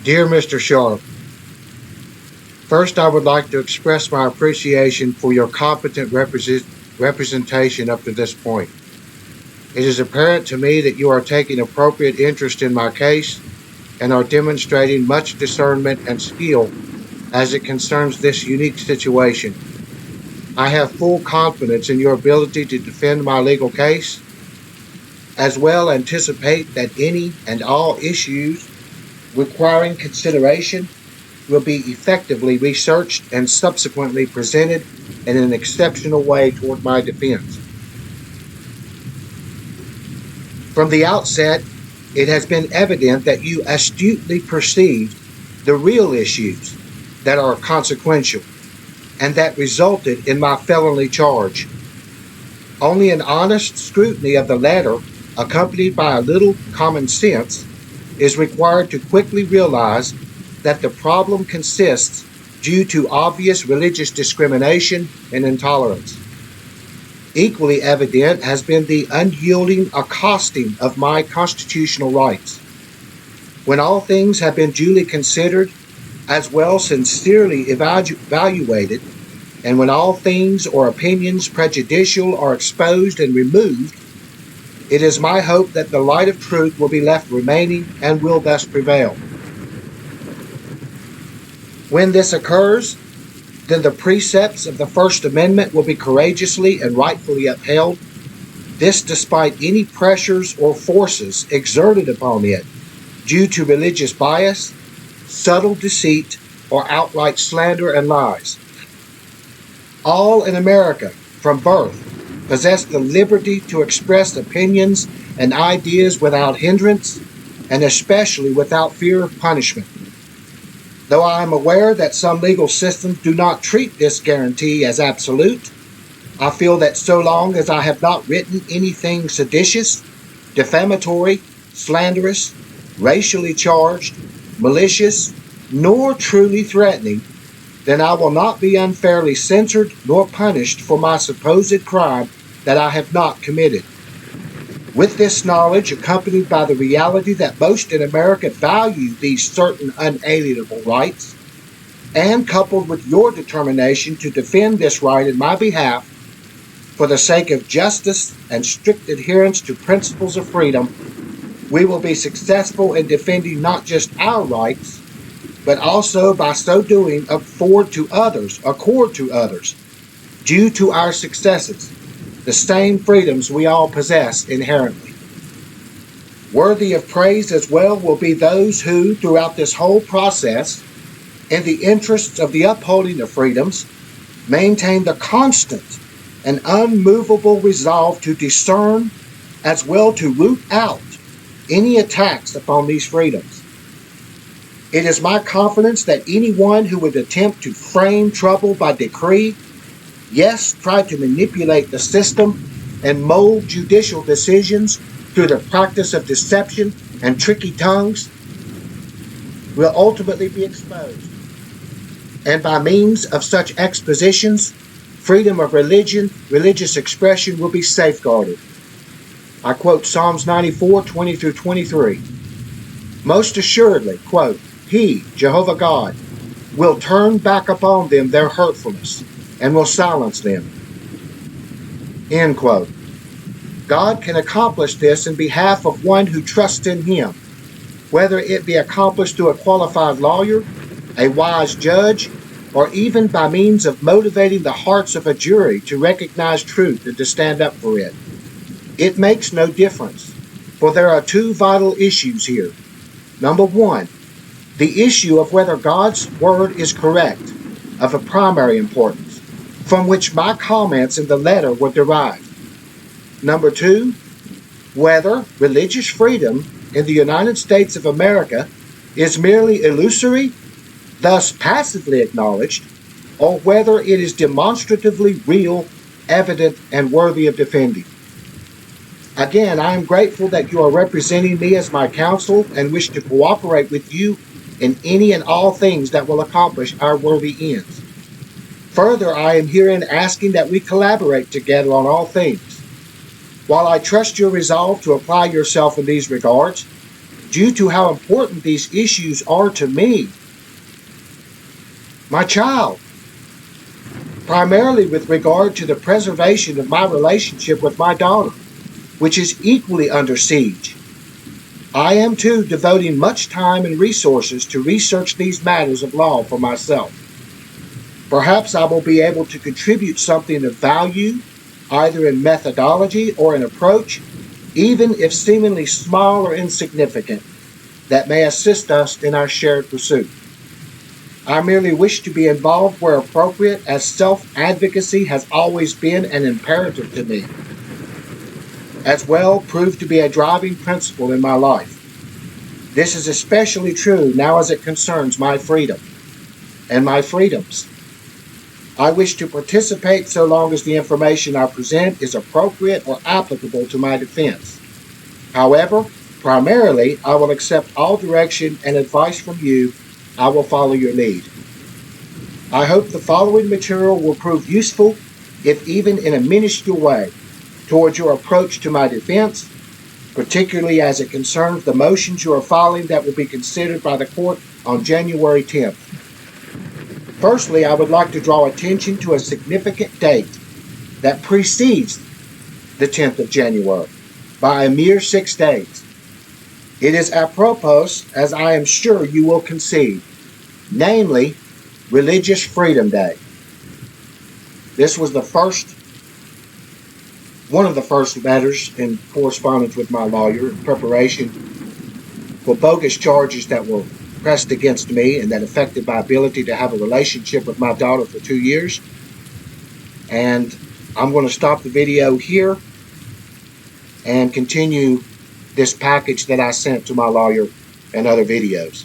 Dear Mr. Sharp, first I would like to express my appreciation for your competent representation up to this point. It is apparent to me that you are taking appropriate interest in my case and are demonstrating much discernment and skill as it concerns this unique situation. I have full confidence in your ability to defend my legal case, as well anticipate that any and all issues requiring consideration will be effectively researched and subsequently presented in an exceptional way toward my defense. From the outset, it has been evident that you astutely perceived the real issues that are consequential and that resulted in my felony charge. Only an honest scrutiny of the latter, accompanied by a little common sense, is required to quickly realize that the problem consists due to obvious religious discrimination and intolerance. Equally evident has been the unyielding accosting of my constitutional rights. When all things have been duly considered, as well sincerely evaluated, and when all things or opinions prejudicial are exposed and removed, it is my hope that the light of truth will be left remaining and will thus prevail. When this occurs, then the precepts of the First Amendment will be courageously and rightfully upheld, this despite any pressures or forces exerted upon it due to religious bias, subtle deceit, or outright slander and lies. All in America, from birth, possess the liberty to express opinions and ideas without hindrance, and especially without fear of punishment. Though I am aware that some legal systems do not treat this guarantee as absolute, I feel that so long as I have not written anything seditious, defamatory, slanderous, racially charged, malicious, nor truly threatening, then I will not be unfairly censored nor punished for my supposed crime that I have not committed. With this knowledge, accompanied by the reality that most in America value these certain unalienable rights, and coupled with your determination to defend this right in my behalf, for the sake of justice and strict adherence to principles of freedom, we will be successful in defending not just our rights, but also by so doing accord to others, due to our successes, the same freedoms we all possess inherently. Worthy of praise as well will be those who, throughout this whole process, in the interests of the upholding of freedoms, maintain the constant and unmovable resolve to discern as well to root out any attacks upon these freedoms. It is my confidence that anyone who would attempt to frame trouble by decree, yes, try to manipulate the system and mold judicial decisions through the practice of deception and tricky tongues, will ultimately be exposed. And by means of such expositions, freedom of religion, religious expression will be safeguarded. I quote Psalms 94, 20 through 23. Most assuredly, quote, He, Jehovah God, will turn back upon them their hurtfulness and will silence them. End quote. God can accomplish this in behalf of one who trusts in Him, whether it be accomplished through a qualified lawyer, a wise judge, or even by means of motivating the hearts of a jury to recognize truth and to stand up for it. It makes no difference, for there are two vital issues here. Number one, the issue of whether God's word is correct, of a primary importance, from which my comments in the letter were derived. Number two, whether religious freedom in the United States of America is merely illusory, thus passively acknowledged, or whether it is demonstratively real, evident, and worthy of defending. Again, I am grateful that you are representing me as my counsel and wish to cooperate with you in any and all things that will accomplish our worthy ends. Further, I am herein asking that we collaborate together on all things. While I trust your resolve to apply yourself in these regards, due to how important these issues are to me, my child, primarily with regard to the preservation of my relationship with my daughter, which is equally under siege. I am too devoting much time and resources to research these matters of law for myself. Perhaps I will be able to contribute something of value, either in methodology or in approach, even if seemingly small or insignificant, that may assist us in our shared pursuit. I merely wish to be involved where appropriate, as self-advocacy has always been an imperative to me. As well proved to be a driving principle in my life. This is especially true now as it concerns my freedom and my freedoms. I wish to participate so long as the information I present is appropriate or applicable to my defense. However, primarily, I will accept all direction and advice from you. I will follow your lead. I hope the following material will prove useful, if even in a minuscule way, towards your approach to my defense, particularly as it concerns the motions you are filing that will be considered by the court on January 10th. Firstly, I would like to draw attention to a significant date that precedes the 10th of January by a mere 6 days. It is apropos, as I am sure you will concede, namely, Religious Freedom Day. This was one of the first letters in correspondence with my lawyer in preparation for bogus charges that were pressed against me and that affected my ability to have a relationship with my daughter for 2 years. And I'm going to stop the video here and continue this package that I sent to my lawyer and other videos.